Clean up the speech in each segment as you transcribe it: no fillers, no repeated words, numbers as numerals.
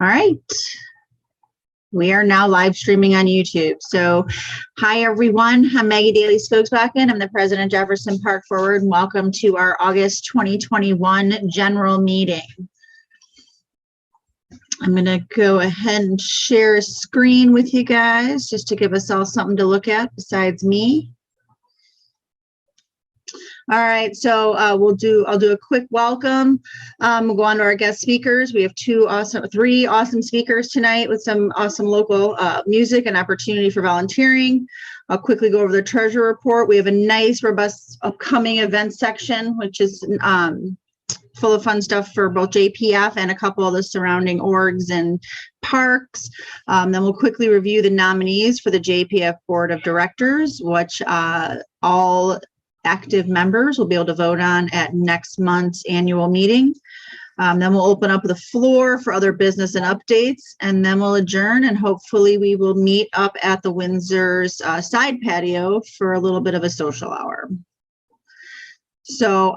All right. We are now live streaming on YouTube. So hi, everyone. I'm Maggie Daly Skogsbakken. I'm the president of Jefferson Park Forward, and welcome to our August 2021 general meeting. I'm going to go ahead and share a screen with you guys just to give us all something to look at besides me. All right, so I'll do a quick welcome. We'll go on to our guest speakers. We have three awesome speakers tonight with some awesome local music and opportunity for volunteering. I'll quickly go over the treasure report. We have a nice, robust upcoming event section, which is full of fun stuff for both JPF and a couple of the surrounding orgs and parks. Then we'll quickly review the nominees for the JPF Board of Directors, which all active members will be able to vote on at next month's annual meeting. Then we'll open up the floor for other business and updates, and then we'll adjourn, and hopefully we will meet up at the Windsor's side patio for a little bit of a social hour. So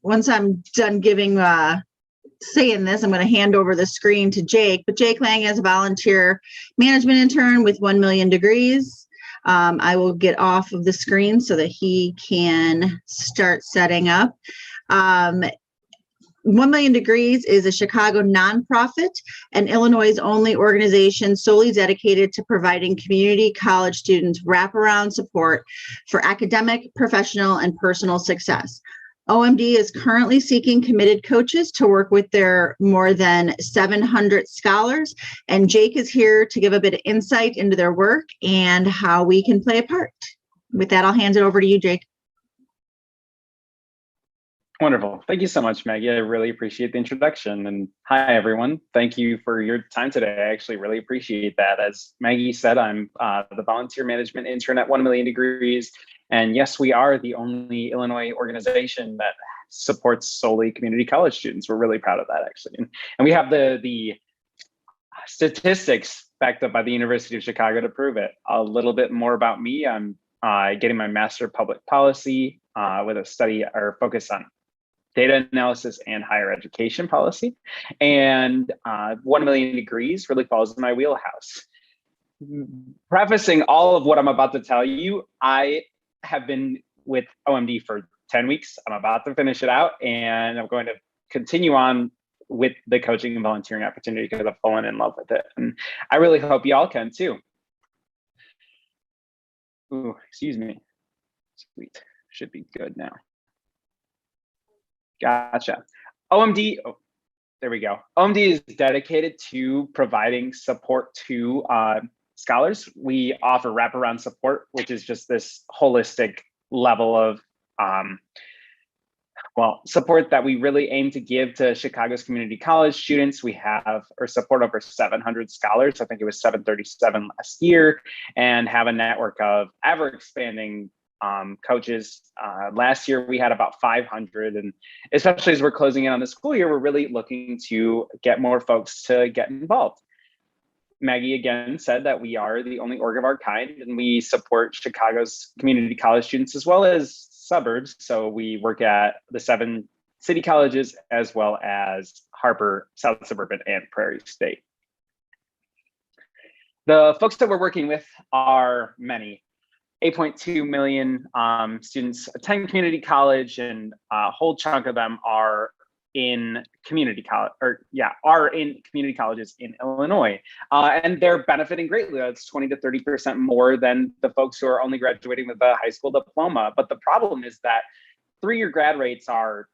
once I'm done saying this, I'm going to hand over the screen to Jake, but Jake Lang is a volunteer management intern with 1 Million Degrees. I will get off of the screen so that he can start setting up. 1 Million Degrees is a Chicago nonprofit and Illinois' only organization solely dedicated to providing community college students wraparound support for academic, professional, and personal success. OMD is currently seeking committed coaches to work with their more than 700 scholars, and Jake is here to give a bit of insight into their work and how we can play a part. With that, I'll hand it over to you, Jake. Wonderful. Thank you so much, Maggie. I really appreciate the introduction. And hi, everyone. Thank you for your time today. I actually really appreciate that. As Maggie said, I'm the volunteer management intern at 1 Million Degrees. And yes, we are the only Illinois organization that supports solely community college students. We're really proud of that, actually. And we have the statistics backed up by the University of Chicago to prove it. A little bit more about me. I'm getting my Master of Public Policy with a study or focus on data analysis and higher education policy. And 1 Million Degrees really falls in my wheelhouse. Prefacing all of what I'm about to tell you, I have been with OMD for 10 weeks. I'm about to finish it out, and I'm going to continue on with the coaching and volunteering opportunity because I've fallen in love with it. And I really hope y'all can too. Ooh, excuse me. Sweet, should be good now. Gotcha. OMD, oh, there we go. OMD is dedicated to providing support to scholars. We offer wraparound support, which is just this holistic level of support that we really aim to give to Chicago's community college students. We have or support over 700 scholars. I think it was 737 last year, and have a network of ever expanding coaches. Last year we had about 500, and especially as we're closing in on the school year, we're really looking to get more folks to get involved. Maggie again said that we are the only org of our kind, and we support Chicago's community college students as well as suburbs. So we work at the 7 city colleges as well as Harper, South Suburban, and Prairie State. The folks that we're working with are many. 8.2 million students attend community college, and a whole chunk of them are in community college, are in community colleges in Illinois, and they're benefiting greatly. That's 20 to 30% more than the folks who are only graduating with a high school diploma. But the problem is that 3-year grad rates are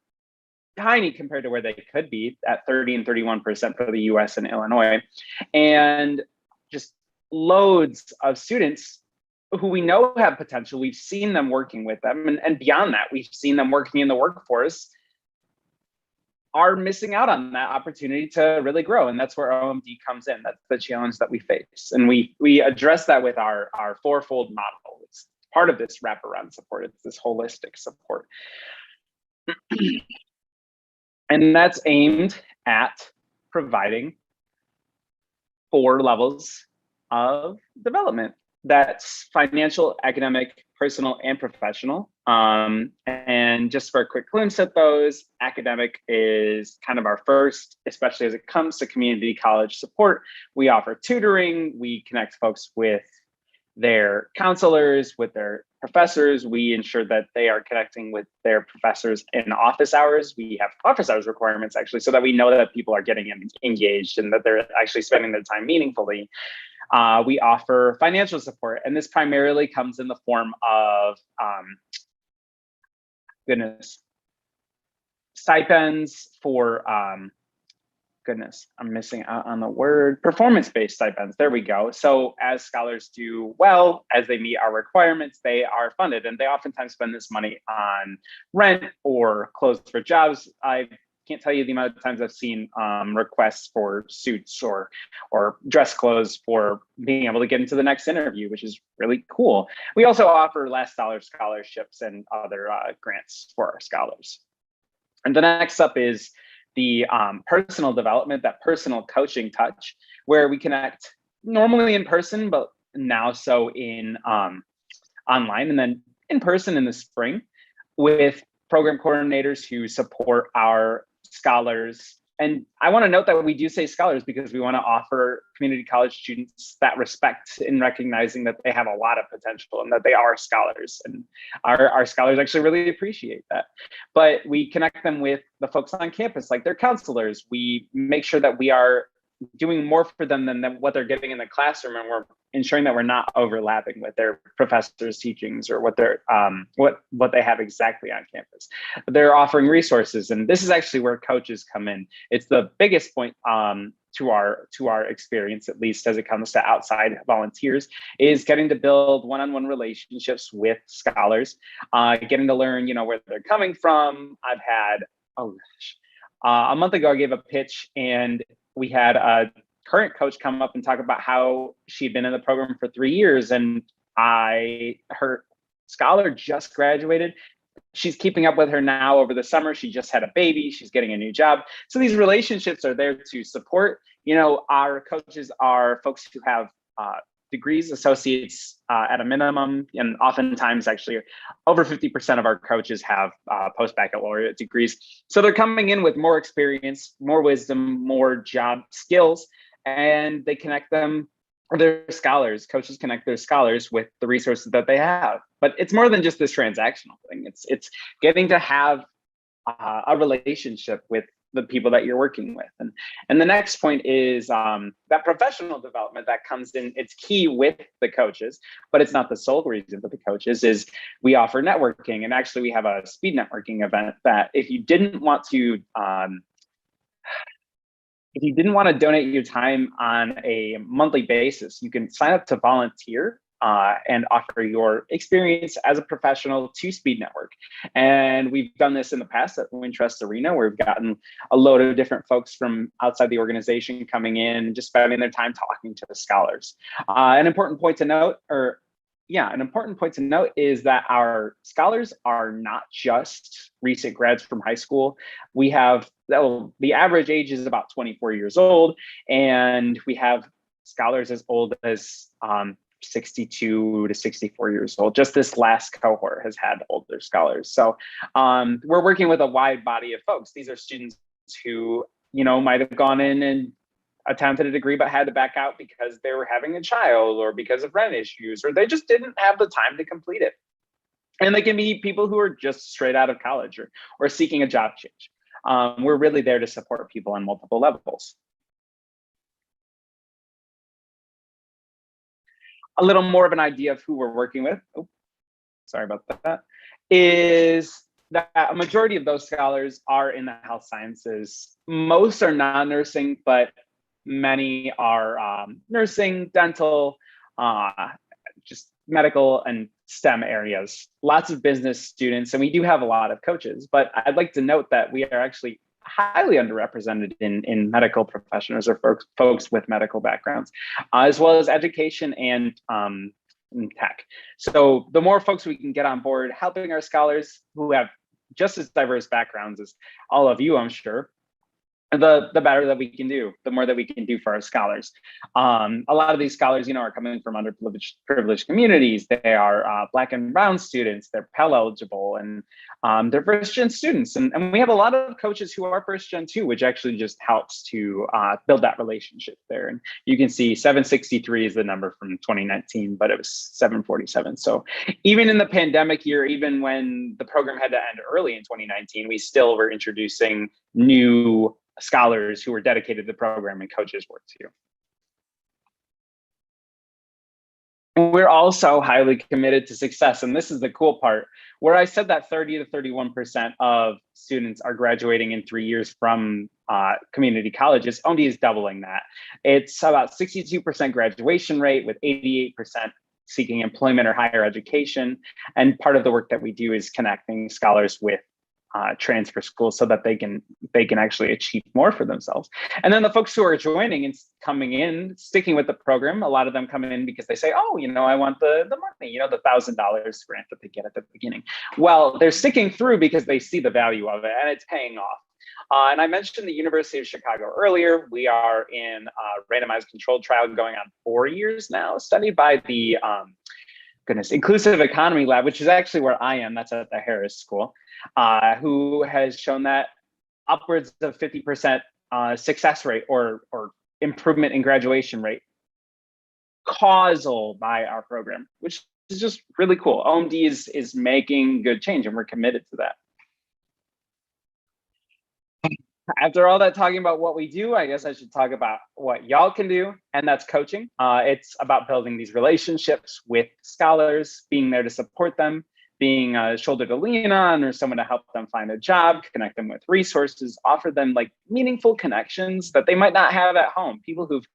tiny compared to where they could be at 30 and 31% for the US and Illinois, and just loads of students who we know have potential. We've seen them working with them, and beyond that, we've seen them working in the workforce, are missing out on that opportunity to really grow. And that's where OMD comes in. That's the challenge that we face. And we address that with our fourfold model. It's part of this wraparound support. It's this holistic support. And that's aimed at providing 4 levels of development. That's financial, academic, personal and professional. And just for a quick glimpse at those, academic is kind of our first, especially as it comes to community college support. We offer tutoring, we connect folks with their counselors, with their professors. We ensure that they are connecting with their professors in office hours. We have office hours requirements actually, so that we know that people are getting engaged and that they're actually spending their time meaningfully. We offer financial support, and this primarily comes in the form of, stipends for, I'm missing out on the word, performance-based stipends. There we go. So as scholars do well, as they meet our requirements, they are funded, and they oftentimes spend this money on rent or clothes for jobs. I can't tell you the amount of times I've seen requests for suits or dress clothes for being able to get into the next interview, which is really cool. We also offer last dollar scholarships and other grants for our scholars. And the next up is the personal development, that personal coaching touch, where we connect normally in person, but now so in online, and then in person in the spring with program coordinators who support our scholars. And I want to note that we do say scholars because we want to offer community college students that respect in recognizing that they have a lot of potential and that they are scholars. And our scholars actually really appreciate that. But we connect them with the folks on campus, like their counselors. We make sure that we are doing more for them than what they're getting in the classroom, and we're ensuring that we're not overlapping with their professors' teachings or what they're what they have exactly on campus. They're offering resources, and this is actually where coaches come in. It's the biggest point to our experience, at least as it comes to outside volunteers, is getting to build one-on-one relationships with scholars, getting to learn, where they're coming from. I've had a month ago I gave a pitch, and we had a current coach come up and talk about how she'd been in the program for 3 years, and her scholar just graduated. She's keeping up with her now over the summer. She just had a baby. She's getting a new job. So these relationships are there to support. Our coaches are folks who have degrees, associates at a minimum, and oftentimes actually over 50% of our coaches have post-baccalaureate degrees. So they're coming in with more experience, more wisdom, more job skills, and they connect them, or their scholars, coaches connect their scholars with the resources that they have. But it's more than just this transactional thing. It's getting to have a relationship with the people that you're working with. And the next point is that professional development that comes in. It's key with the coaches, but it's not the sole reason for the coaches. Is we offer networking, and actually we have a speed networking event that if you didn't want to donate your time on a monthly basis, you can sign up to volunteer and offer your experience as a professional to Speed Network. And we've done this in the past at Wintrust Arena, where we've gotten a load of different folks from outside the organization coming in and just spending their time talking to the scholars. An important point to note is that our scholars are not just recent grads from high school. We have, the average age is about 24 years old, and we have scholars as old as 62 to 64 years old. Just this last cohort has had older scholars. So we're working with a wide body of folks. These are students who, might have gone in and attempted a degree but had to back out because they were having a child or because of rent issues, or they just didn't have the time to complete it. And they can be people who are just straight out of college or seeking a job change. We're really there to support people on multiple levels. A little more of an idea of who we're working with, sorry about that, is that a majority of those scholars are in the health sciences. Most are non-nursing, but many are nursing, dental, just medical and STEM areas. Lots of business students, and we do have a lot of coaches, but I'd like to note that we are actually highly underrepresented in medical professionals or folks with medical backgrounds, as well as education and tech. So the more folks we can get on board helping our scholars who have just as diverse backgrounds as all of you, I'm sure, the better that we can do, the more that we can do for our scholars. A lot of these scholars, are coming from underprivileged communities. They are Black and Brown students. They're Pell eligible, and they're first gen students. And we have a lot of coaches who are first gen too, which actually just helps to build that relationship there. And you can see 763 is the number from 2019, but it was 747. So even in the pandemic year, even when the program had to end early in 2019, we still were introducing new scholars who were dedicated to the program, and coaches were too. We're also highly committed to success. And this is the cool part, where I said that 30 to 31% of students are graduating in 3 years from community colleges. OMD is doubling that. It's about 62% graduation rate, with 88% seeking employment or higher education. And part of the work that we do is connecting scholars with transfer schools so that they can actually achieve more for themselves. And then the folks who are joining and coming in, sticking with the program, a lot of them come in because they say, oh, I want the money, the $1,000 grant that they get at the beginning. Well, they're sticking through because they see the value of it, and it's paying off. And I mentioned the University of Chicago earlier. We are in a randomized controlled trial going on 4 years now, studied by the Inclusive Economy Lab, which is actually where I am. That's at the Harris School, who has shown that upwards of 50% success rate or improvement in graduation rate causal by our program, which is just really cool. OMD is making good change, and we're committed to that. After all that talking about what we do, I guess I should talk about what y'all can do, and that's coaching. It's about building these relationships with scholars, being there to support them, being a shoulder to lean on, or someone to help them find a job, connect them with resources, offer them like meaningful connections that they might not have at home. People who've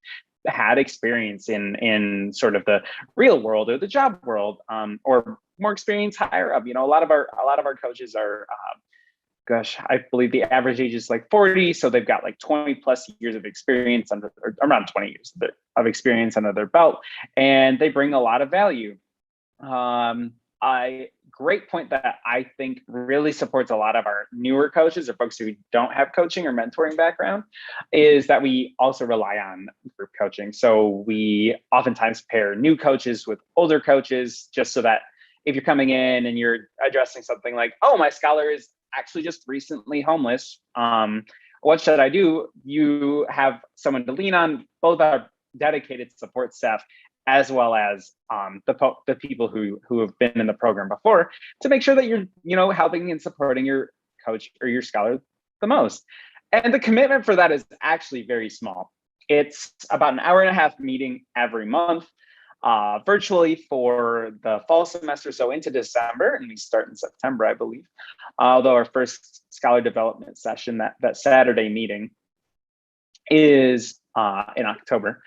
had experience in sort of the real world or the job world, or more experience higher up. A lot of our coaches are. I believe the average age is like 40. So they've got like 20 plus years of experience or around 20 years of experience under their belt, and they bring a lot of value. A great point that I think really supports a lot of our newer coaches, or folks who don't have coaching or mentoring background, is that we also rely on group coaching. So we oftentimes pair new coaches with older coaches, just so that if you're coming in and you're addressing something like, oh, my scholar is actually just recently homeless, what should I do? You have someone to lean on, both our dedicated support staff as well as the people who have been in the program before, to make sure that you're helping and supporting your coach or your scholar the most. And the commitment for that is actually very small. It's about an hour and a half meeting every month, virtually for the fall semester, so into December, and we start in September, I believe. Although our first scholar development session, that Saturday meeting, is in October.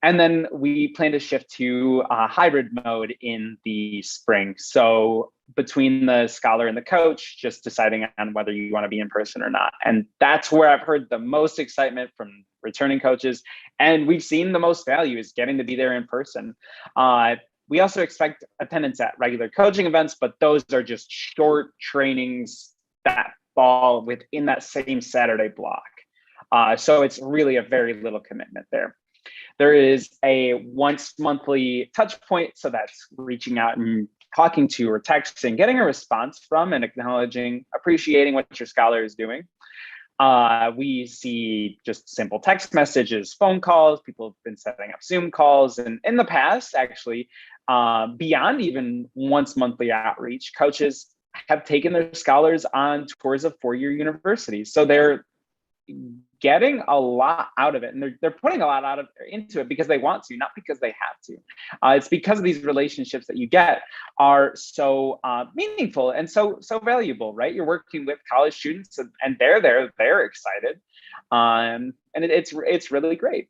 And then we plan to shift to hybrid mode in the spring. So between the scholar and the coach, just deciding on whether you want to be in person or not. And that's where I've heard the most excitement from returning coaches. And we've seen the most value is getting to be there in person. We also expect attendance at regular coaching events, but those are just short trainings that fall within that same Saturday block. So it's really a very little commitment there. There is a once monthly touch point, so that's reaching out and talking to or texting, getting a response from and acknowledging, appreciating what your scholar is doing. We see just simple text messages, phone calls. People have been setting up Zoom calls, and in the past, actually, beyond even once monthly outreach, coaches have taken their scholars on tours of four-year universities. So they're getting a lot out of it, and they're putting a lot into it because they want to, not because they have to. It's because of these relationships that you get are so meaningful and so valuable, right? You're working with college students, and they're excited, and it's really great.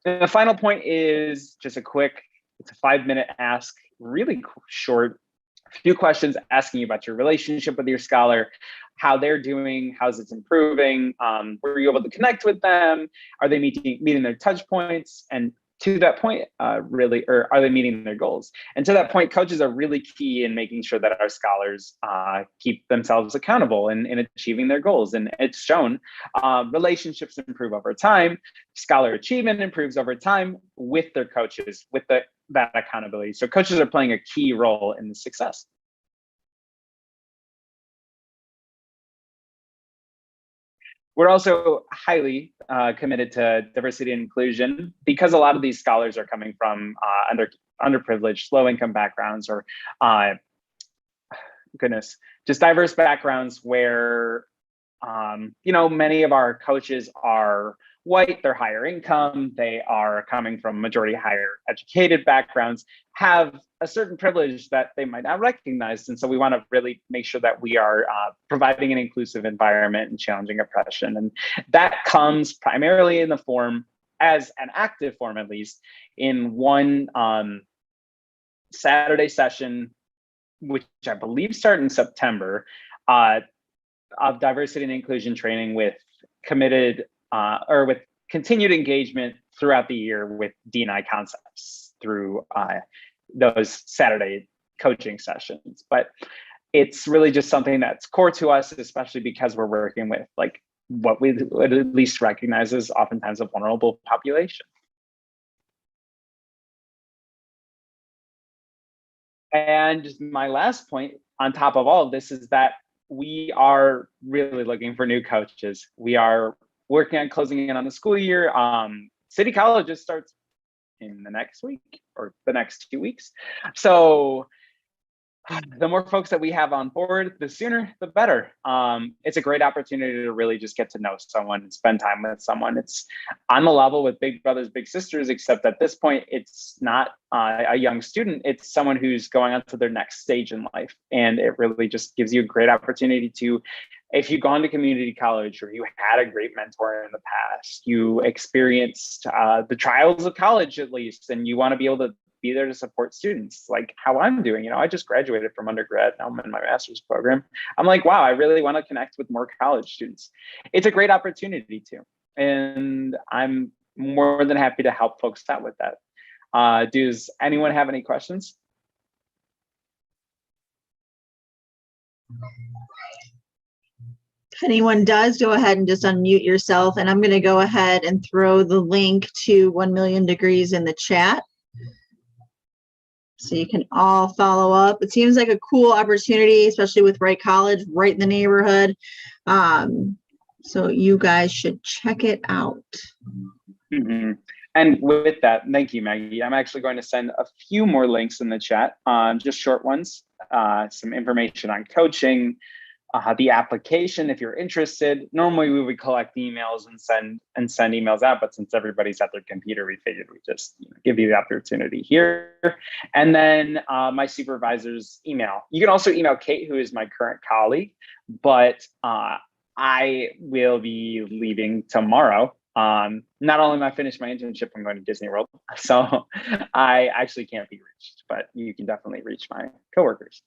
And the final point is just it's a 5-minute ask, really short, few questions asking you about your relationship with your scholar, how they're doing, how's it improving, were you able to connect with them, are they meeting their touch points, and to that point, really, or are they meeting their goals? And to that point, coaches are really key in making sure that our scholars keep themselves accountable in achieving their goals. And it's shown relationships improve over time, scholar achievement improves over time with their coaches, with that accountability. So coaches are playing a key role in the success. We're also highly committed to diversity and inclusion because a lot of these scholars are coming from underprivileged, low-income backgrounds, or just diverse backgrounds where many of our coaches are white, they're higher income, they are coming from majority higher educated backgrounds, have a certain privilege that they might not recognize. And so we want to really make sure that we are providing an inclusive environment and challenging oppression. And that comes primarily in the form, as an active form at least, in one Saturday session, which I believe started in September, of diversity and inclusion training with committed or with continued engagement throughout the year with D&I concepts through those Saturday coaching sessions. But it's really just something that's core to us, especially because we're working with like what we would at least recognize as oftentimes a vulnerable population. And my last point on top of all of this is that we are really looking for new coaches. We are working on closing in on the school year. City College just starts in the next week or the next 2 weeks. So the more folks that we have on board, the sooner, the better. It's a great opportunity to really just get to know someone and spend time with someone. It's on the level with big brothers, big sisters, except at this point, it's not a young student. It's someone who's going on to their next stage in life. And it really just gives you a great opportunity to, if you've gone to community college or you had a great mentor in the past, you experienced the trials of college at least, and you want to be able to be there to support students like how I'm doing. I just graduated from undergrad. Now I'm in my master's program. I'm like, wow, I really want to connect with more college students. It's a great opportunity too. And I'm more than happy to help folks out with that. Does anyone have any questions? If anyone does, go ahead and just unmute yourself. And I'm going to go ahead and throw the link to 1 Million Degrees in the chat, so you can all follow up. It seems like a cool opportunity, especially with Wright College right in the neighborhood. So you guys should check it out. Mm-hmm. And with that, thank you, Maggie. I'm actually going to send a few more links in the chat, just short ones, some information on coaching, the application if you're interested. Normally we would collect emails and send emails out, but since everybody's at their computer, we figured we'd just give you the opportunity here. And then my supervisor's email. You can also email Kate, who is my current colleague, but I will be leaving tomorrow. Not only am I finished my internship, I'm going to Disney World, so I actually can't be reached, but you can definitely reach my coworkers.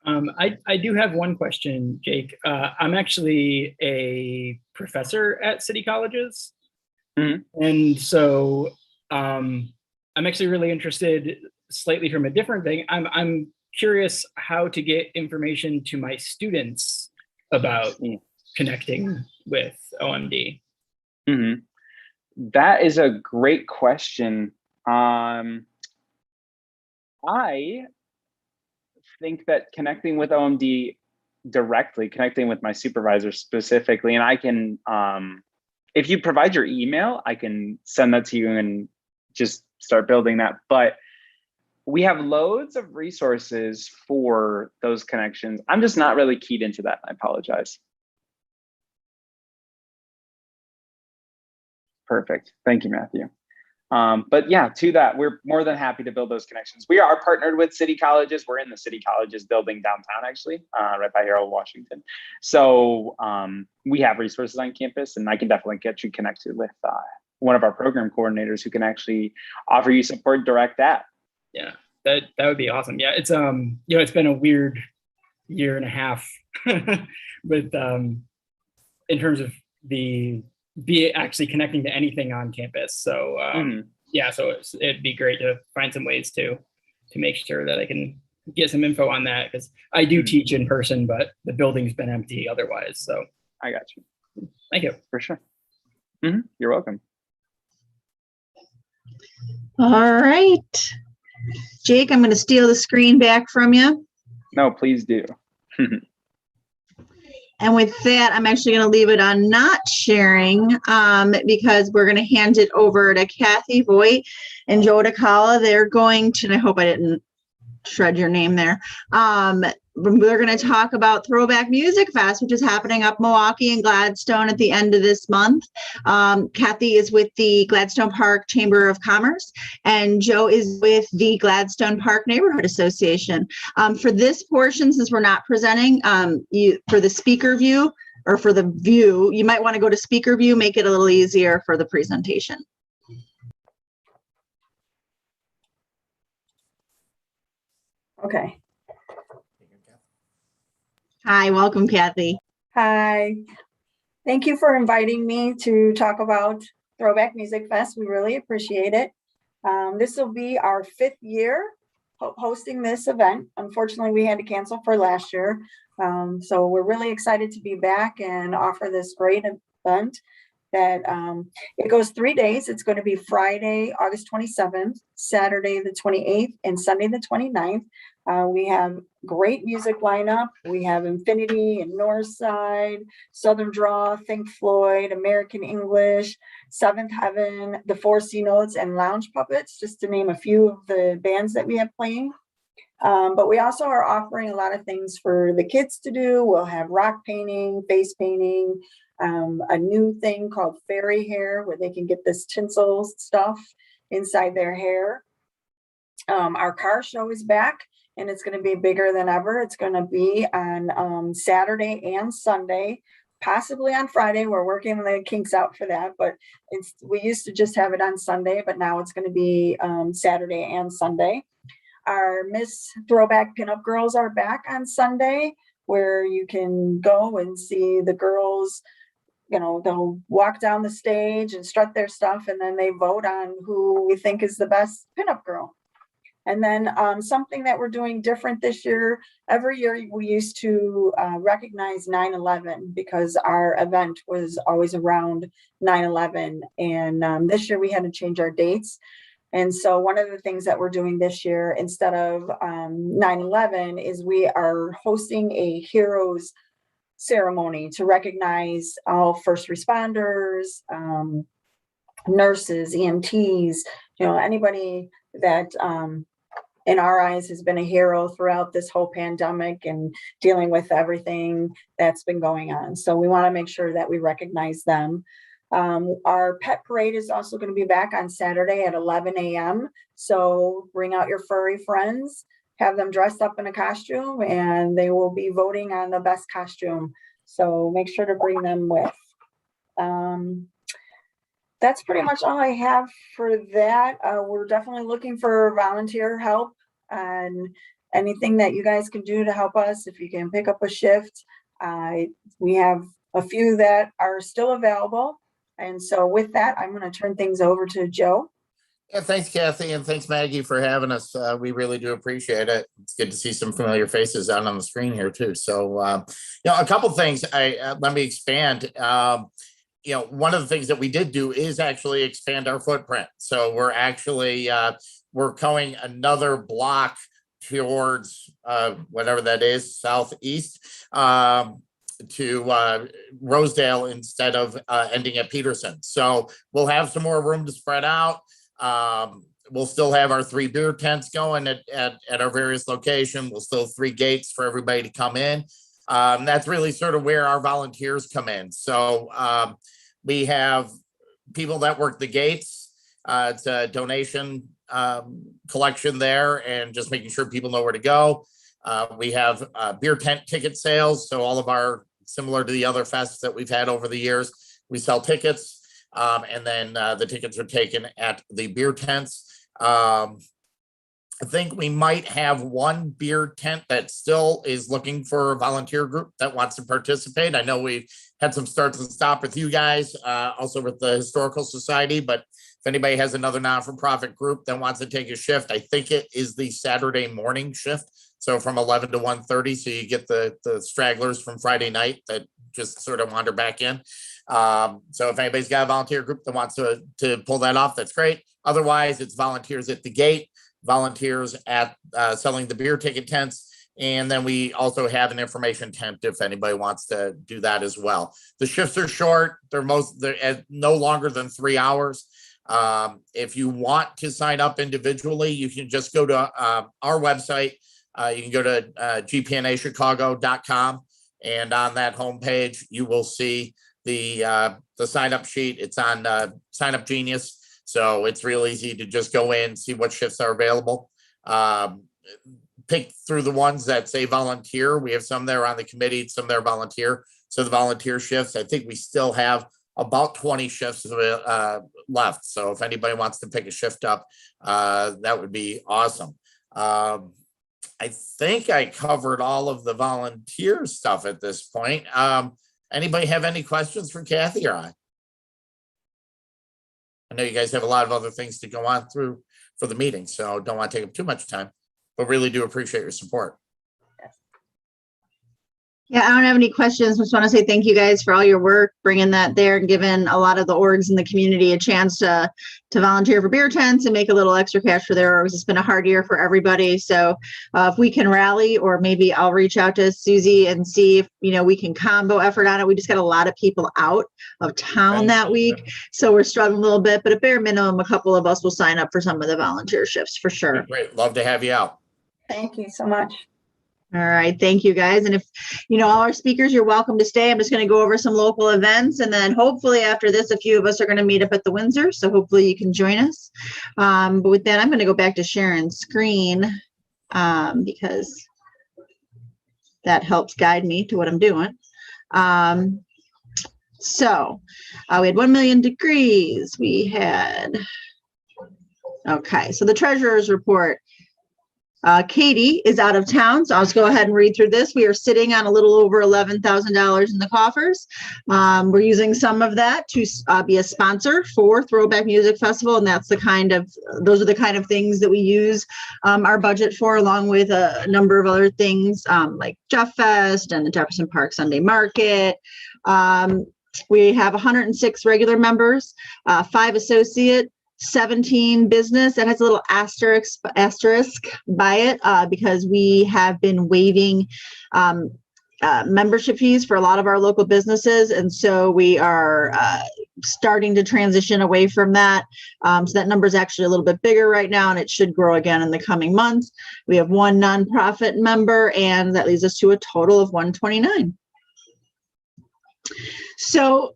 I do have one question, Jake. I'm actually a professor at city colleges. Mm-hmm. And so I'm actually really interested, slightly from a different thing. I'm curious how to get information to my students about connecting with OMD. Mm-hmm. That is a great question. I think that connecting with OMD directly, connecting with my supervisor specifically, and I can, if you provide your email, I can send that to you and just start building that. But we have loads of resources for those connections. I'm just not really keyed into that. I apologize. Perfect. Thank you, Matthew. But yeah, to that, we're more than happy to build those connections. We are partnered with city colleges. We're in the city colleges building downtown, actually, right by Harold Washington. So we have resources on campus, and I can definitely get you connected with one of our program coordinators who can actually offer you support direct at. Yeah, that would be awesome. Yeah, it's it's been a weird year and a half with in terms of the be actually connecting to anything on campus. So yeah, so it'd be great to find some ways to make sure that I can get some info on that, because I do teach in person, but the building's been empty otherwise. So I got you. Thank you. For sure. You're welcome. All right. Jake, I'm going to steal the screen back from you. No, please do. And with that, I'm actually going to leave it on not sharing because we're going to hand it over to Kathy Voigt and Joe DeCalla. They're going to, and I hope I didn't shred your name there. We're going to talk about Throwback Music Fest, which is happening up Milwaukee and Gladstone at the end of this month. Kathy is with the Gladstone Park Chamber of Commerce, and Joe is with the Gladstone Park Neighborhood Association. For this portion, since we're not presenting, for the speaker view or for the view, you might want to go to speaker view, make it a little easier for the presentation. Okay. Hi, welcome, Kathy. Hi. Thank you for inviting me to talk about Throwback Music Fest. We really appreciate it. This will be our 5th year hosting this event. Unfortunately, we had to cancel for last year. So we're really excited to be back and offer this great event that it goes 3 days. It's going to be Friday, August 27th, Saturday the 28th, and Sunday the 29th. We have great music lineup. We have Infinity and Northside, Southern Draw, Think Floyd, American English, Seventh Heaven, the Four C Notes, and Lounge Puppets, just to name a few of the bands that we have playing. But we also are offering a lot of things for the kids to do. We'll have rock painting, face painting, a new thing called fairy hair, where they can get this tinsel stuff inside their hair. Our car show is back, and it's going to be bigger than ever. It's going to be on Saturday and Sunday, possibly on Friday. We're working the kinks out for that, but we used to just have it on Sunday, but now it's going to be Saturday and Sunday. Our Miss Throwback Pinup Girls are back on Sunday, where you can go and see the girls. You know, they'll walk down the stage and strut their stuff, and then they vote on who we think is the best pinup girl. And then something that we're doing different this year, every year we used to recognize 9/11 because our event was always around 9/11. And this year we had to change our dates. And so one of the things that we're doing this year, instead of 9/11, is we are hosting a heroes ceremony to recognize all first responders, nurses, EMTs, you know, anybody that in our eyes has been a hero throughout this whole pandemic and dealing with everything that's been going on. So we want to make sure that we recognize them. Our pet parade is also going to be back on Saturday at 11 a.m. So bring out your furry friends, have them dressed up in a costume, and they will be voting on the best costume. So make sure to bring them with. That's pretty much all I have for that. We're definitely looking for volunteer help and anything that you guys can do to help us. If you can pick up a shift, we have a few that are still available. And so with that, I'm going to turn things over to Joe. Yeah, thanks, Kathy, and thanks, Maggie, for having us. We really do appreciate it. It's good to see some familiar faces out on the screen here too. So, you know, a couple things. Let me expand. You know, one of the things that we did do is actually expand our footprint. So we're actually we're going another block towards whatever that is, southeast. To Rosedale instead of ending at Peterson. So we'll have some more room to spread out. We'll still have our 3 beer tents going at our various locations. We'll still have 3 gates for everybody to come in. That's really sort of where our volunteers come in. So we have people that work the gates. It's a donation collection there and just making sure people know where to go. We have beer tent ticket sales. So all of our, similar to the other fests that we've had over the years, we sell tickets and then the tickets are taken at the beer tents. I think we might have one beer tent that still is looking for a volunteer group that wants to participate. I know we've had some starts and stop with you guys, also with the Historical Society, but if anybody has another non-for-profit group that wants to take a shift, I think it is the Saturday morning shift. So from 11 to 1:30, so you get the stragglers from Friday night that just sort of wander back in. So if anybody's got a volunteer group that wants to pull that off, that's great. Otherwise, it's volunteers at the gate, volunteers at selling the beer ticket tents. And then we also have an information tent if anybody wants to do that as well. The shifts are short. They're no longer than 3 hours. If you want to sign up individually, you can just go to our website. You can go to gpnachicago.com, and on that homepage, you will see the sign up sheet. It's on Sign Up Genius. So it's real easy to just go in, see what shifts are available. Pick through the ones that say volunteer. We have some there on the committee, some there volunteer. So the volunteer shifts, I think we still have about 20 shifts left. So if anybody wants to pick a shift up, that would be awesome. I think I covered all of the volunteer stuff at this point. Anybody have any questions for Kathy or I? I know you guys have a lot of other things to go on through for the meeting, so don't want to take up too much time, but really do appreciate your support. Yeah, I don't have any questions. Just want to say thank you guys for all your work, bringing that there and giving a lot of the orgs in the community a chance to volunteer for beer tents and make a little extra cash for their orgs. It's been a hard year for everybody. So if we can rally, or maybe I'll reach out to Susie and see if, we can combo effort on it. We just got a lot of people out of town that week. So we're struggling a little bit, but at bare minimum, a couple of us will sign up for some of the volunteer shifts for sure. Great. Love to have you out. Thank you so much. All right. Thank you, guys. And if, all our speakers, you're welcome to stay. I'm just going to go over some local events. And then hopefully after this, a few of us are going to meet up at the Windsor. So hopefully you can join us. But with that, I'm going to go back to Sharon's screen because that helps guide me to what I'm doing. So we had 1 million degrees. We had, okay. So the treasurer's report. Katie is out of town, so I'll just go ahead and read through this. We are sitting on a little over $11,000 in the coffers. We're using some of that to be a sponsor for Throwback Music Festival, and those are the kind of things that we use our budget for, along with a number of other things like Jeff Fest and the Jefferson Park Sunday Market. We have 106 regular members, 5 associate, 17 business. That has a little asterisk by it because we have been waiving membership fees for a lot of our local businesses, and so we are starting to transition away from that. So that number is actually a little bit bigger right now, and it should grow again in the coming months. We have 1 nonprofit member, and that leaves us to a total of 129. So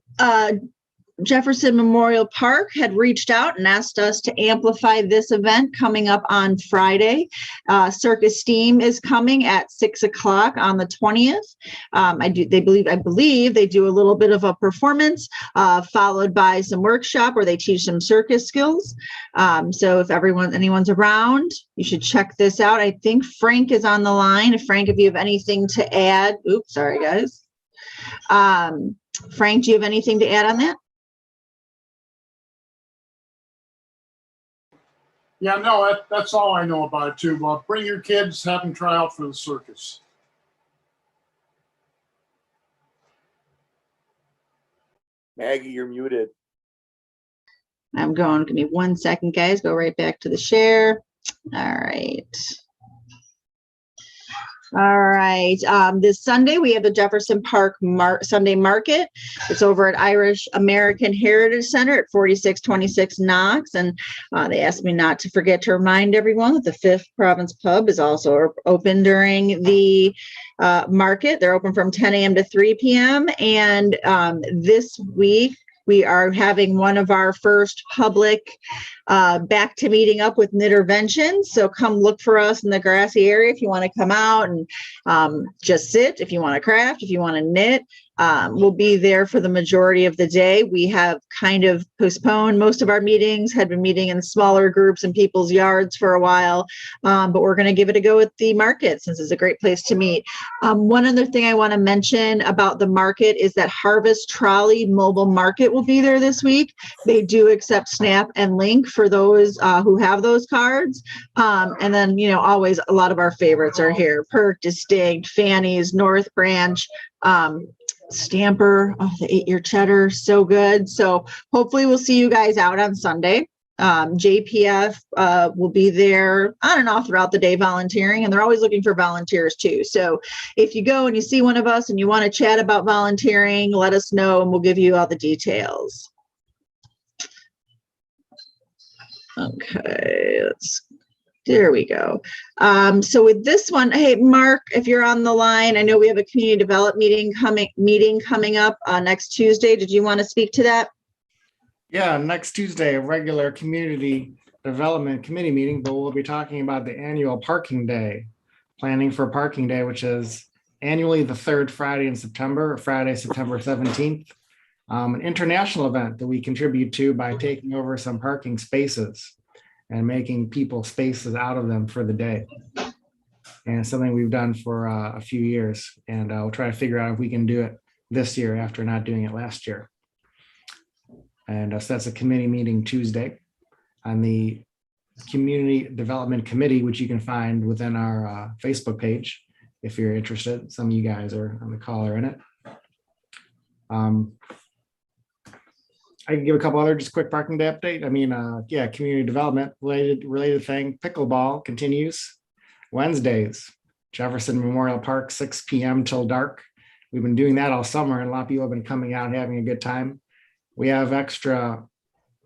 Jefferson Memorial Park had reached out and asked us to amplify this event coming up on Friday. Circus Steam is coming at 6 o'clock on the 20th. I believe they do a little bit of a performance followed by some workshop where they teach some circus skills. So if anyone's around, you should check this out. I think Frank is on the line. Frank, if you have anything to add, oops, sorry guys. Frank, do you have anything to add on that? Yeah, no, that's all I know about it too. Bring your kids, have them try out for the circus. Maggie, you're muted. Give me 1 second, guys. Go right back to the share. All right. This Sunday, we have the Jefferson Park Sunday Market. It's over at Irish American Heritage Center at 4626 Knox. And they asked me not to forget to remind everyone that the Fifth Province Pub is also open during the market. They're open from 10 a.m. to 3 p.m. And this week, we are having one of our first public back to meeting up with Knittervention. So come look for us in the grassy area if you want to come out and just sit, if you want to craft, if you want to knit. We'll be there for the majority of the day. We have kind of postponed most of our meetings, had been meeting in smaller groups in people's yards for a while, but we're going to give it a go at the market since it's a great place to meet. One other thing I want to mention about the market is that Harvest Trolley Mobile Market will be there this week. They do accept Snap and Link for those who have those cards. And then, always a lot of our favorites are here. Perk, Distinct, Fanny's, North Branch, Stamper, the 8-year cheddar, so good. So hopefully we'll see you guys out on Sunday. JPF will be there on and off throughout the day volunteering, and they're always looking for volunteers too. So if you go and you see one of us and you want to chat about volunteering, let us know and we'll give you all the details. Okay, there we go. So with this one, hey, Mark, if you're on the line, I know we have a community development meeting coming up next Tuesday. Did you want to speak to that? Yeah, next Tuesday, a regular community development committee meeting, but we'll be talking about the annual parking day, planning for parking day, which is annually the third Friday in September, Friday, September 17th. An international event that we contribute to by taking over some parking spaces and making people spaces out of them for the day. And it's something we've done for a few years, and we'll try to figure out if we can do it this year after not doing it last year. And so that's a committee meeting Tuesday on the Community Development Committee, which you can find within our Facebook page if you're interested. Some of you guys are on the call or in it. I can give a couple other just quick parking day update. I mean, yeah, community development related thing. Pickleball continues Wednesdays, Jefferson Memorial Park, 6 p.m. till dark. We've been doing that all summer, and a lot of people have been coming out and having a good time. We have extra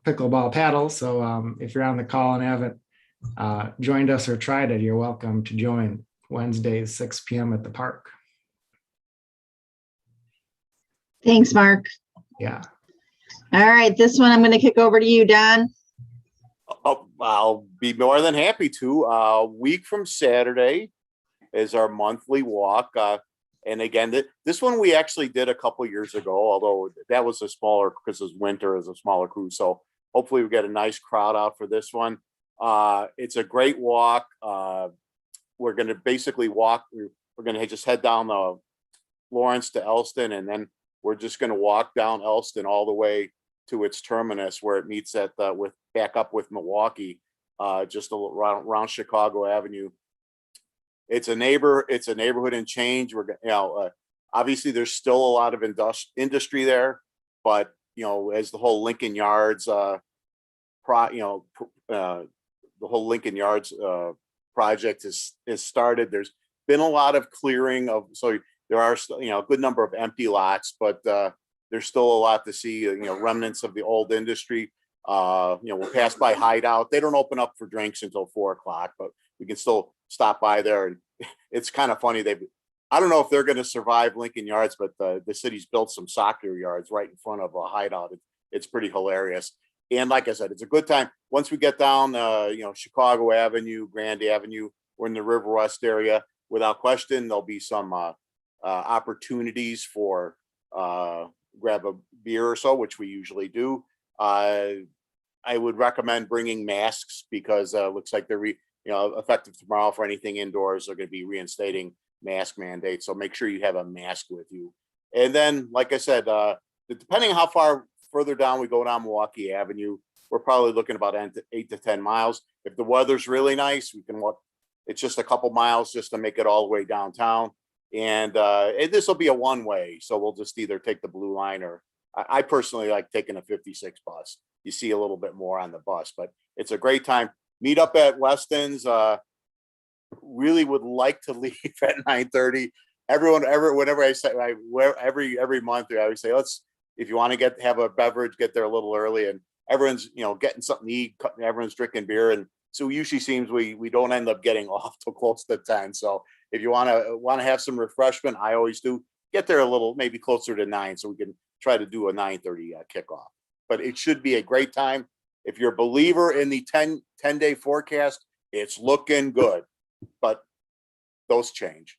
pickleball paddles, so if you're on the call and haven't joined us or tried it, you're welcome to join Wednesdays, 6 p.m. at the park. Thanks, Mark. Yeah. All right, this one I'm going to kick over to you, Don. Oh, I'll be more than happy to. A week from Saturday is our monthly walk. And again, this one we actually did a couple years ago, although that was a smaller, because it's winter, is a smaller crew. So hopefully we get a nice crowd out for this one. It's a great walk. We're going to basically walk. We're going to just head down the Lawrence to Elston, and then we're just going to walk down Elston all the way to its terminus where it meets at with back up with Milwaukee, just around Chicago Avenue. It's a neighborhood in change. We're obviously there's still a lot of industry there, but as the whole Lincoln Yards the whole Lincoln Yards project is started. There's been a lot of clearing of, so there are a good number of empty lots, but there's still a lot to see. Remnants of the old industry. We'll pass by Hideout. They don't open up for drinks until 4 o'clock, but we can still stop by there. And it's kind of funny. I don't know if they're going to survive Lincoln Yards, but the city's built some soccer yards right in front of a Hideout. It's pretty hilarious. And like I said, it's a good time. Once we get down, Chicago Avenue, Grand Avenue, we're in the River West area. Without question, there'll be some opportunities for grab a beer or so, which we usually do. I would recommend bringing masks because it looks like they're effective tomorrow for anything indoors. They're going to be reinstating mask mandates, so make sure you have a mask with you. And then, like I said, depending on how far further down we go down Milwaukee Avenue, we're probably looking about 8 to 10 miles. If the weather's really nice, we can walk. It's just a couple miles just to make it all the way downtown. And this will be a one-way, so we'll just either take the Blue Line, or I personally like taking a 56 bus. You see a little bit more on the bus, but it's a great time. Meet up at Weston's. Really would like to leave at 9:30. Whenever I say, every month I always say, if you want to have a beverage, get there a little early. And everyone's getting something to eat. Everyone's drinking beer, and so it usually seems we don't end up getting off till close to 10. So if you want to have some refreshment, I always do get there a little, maybe closer to 9, so we can try to do a 9:30 kickoff. But it should be a great time. If you're a believer in the 10-day forecast, it's looking good, but those change.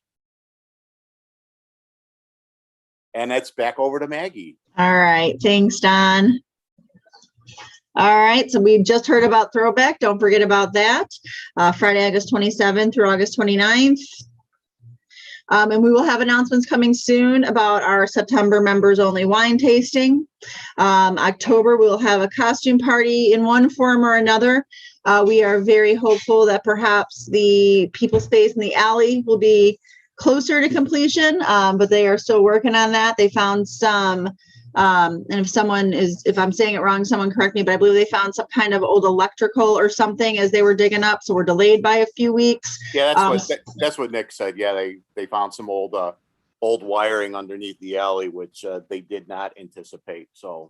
And that's back over to Maggie. All right. Thanks, Don. All right. So we just heard about Throwback. Don't forget about that. Friday, August 27th through August 29th. And we will have announcements coming soon about our September members only wine tasting. October, we'll have a costume party in one form or another. We are very hopeful that perhaps the people space in the alley will be closer to completion, but they are still working on that. They found some, and if I'm saying it wrong, someone correct me, but I believe they found some kind of old electrical or something as they were digging up. So we're delayed by a few weeks. Yeah, that's what Nick said. Yeah, they found some old wiring underneath the alley, which they did not anticipate. So.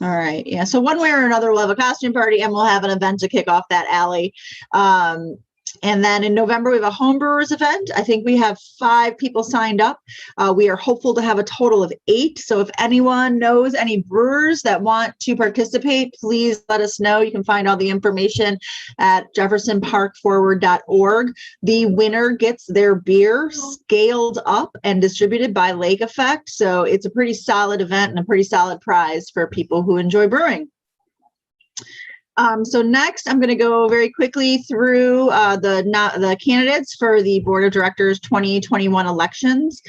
All right. Yeah. So one way or another, we'll have a costume party and we'll have an event to kick off that alley. And then in November, we have a homebrewers event. I think we have 5 people signed up. We are hopeful to have a total of 8. So if anyone knows any brewers that want to participate, please let us know. You can find all the information at jeffersonparkforward.org. The winner gets their beer scaled up and distributed by Lake Effect. So it's a pretty solid event and a pretty solid prize for people who enjoy brewing. So next, I'm going to go very quickly through the candidates for the Board of Directors 2021 elections.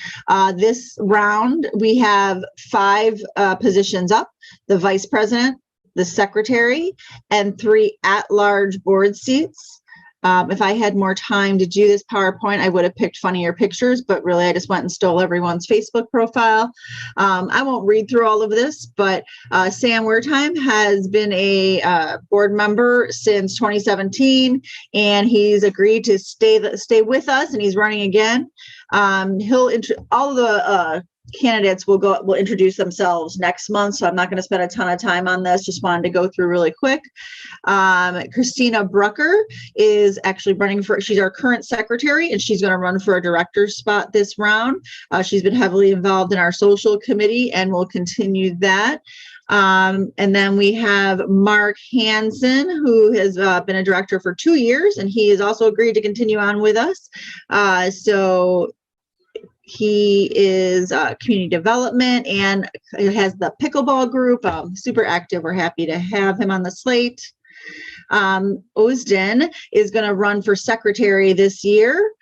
This round, we have 5 positions up: the Vice President, the Secretary, and 3 at-large board seats. If I had more time to do this PowerPoint, I would have picked funnier pictures, but really I just went and stole everyone's Facebook profile. I won't read through all of this, but Sam Wertheim has been a board member since 2017, and he's agreed to stay with us, and he's running again. All of the candidates will introduce themselves next month, so I'm not going to spend a ton of time on this. Just wanted to go through really quick. Christina Brucker is actually she's our current secretary, and she's going to run for a director's spot this round. She's been heavily involved in our social committee and will continue that. And then we have Mark Hansen, who has been a director for 2 years, and he has also agreed to continue on with us. So he is community development and has the pickleball group, super active. We're happy to have him on the slate. Ozden is going to run for secretary this year.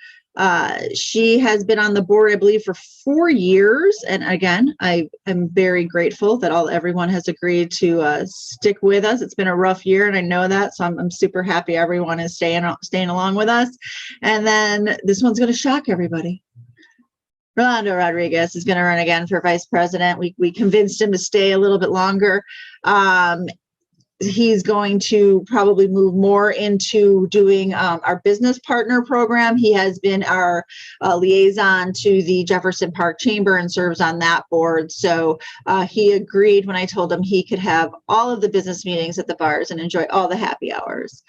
She has been on the board, I believe, for 4 years. And again, I am very grateful that everyone has agreed to stick with us. It's been a rough year, and I know that, so I'm super happy everyone is staying along with us. And then this one's going to shock everybody. Rolando Rodriguez is going to run again for vice president. We convinced him to stay a little bit longer. He's going to probably move more into doing our business partner program. He has been our liaison to the Jefferson Park Chamber and serves on that board. So he agreed when I told him he could have all of the business meetings at the bars and enjoy all the happy hours.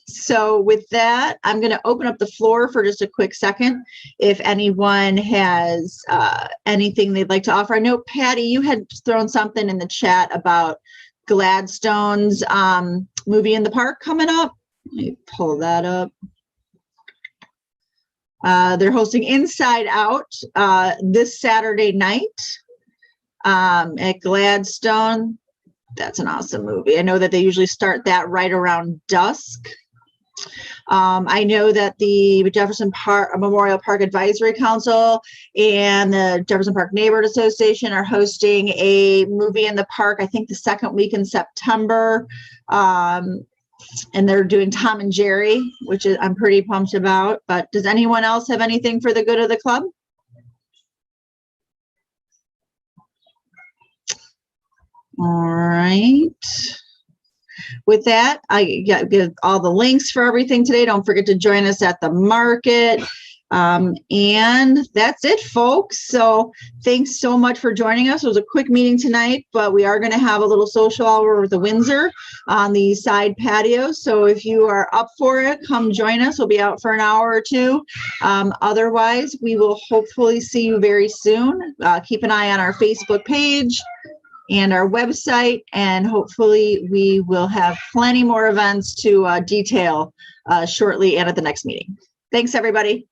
So with that, I'm going to open up the floor for just a quick second. If anyone has anything they'd like to offer. I know, Patty, you had thrown something in the chat about Gladstone's movie in the park coming up. Let me pull that up. They're hosting Inside Out this Saturday night at Gladstone. That's an awesome movie. I know that they usually start that right around dusk. I know that the Jefferson Park Memorial Park Advisory Council and the Jefferson Park Neighborhood Association are hosting a movie in the park, I think the second week in September. And they're doing Tom and Jerry, which I'm pretty pumped about. But does anyone else have anything for the good of the club? All right. With that, I give all the links for everything today. Don't forget to join us at the market. And that's it, folks. So thanks so much for joining us. It was a quick meeting tonight, but we are going to have a little social hour with the Windsor on the side patio. So if you are up for it, come join us. We'll be out for an hour or two. Otherwise, we will hopefully see you very soon. Keep an eye on our Facebook page and our website, and hopefully we will have plenty more events to detail shortly and at the next meeting. Thanks, everybody.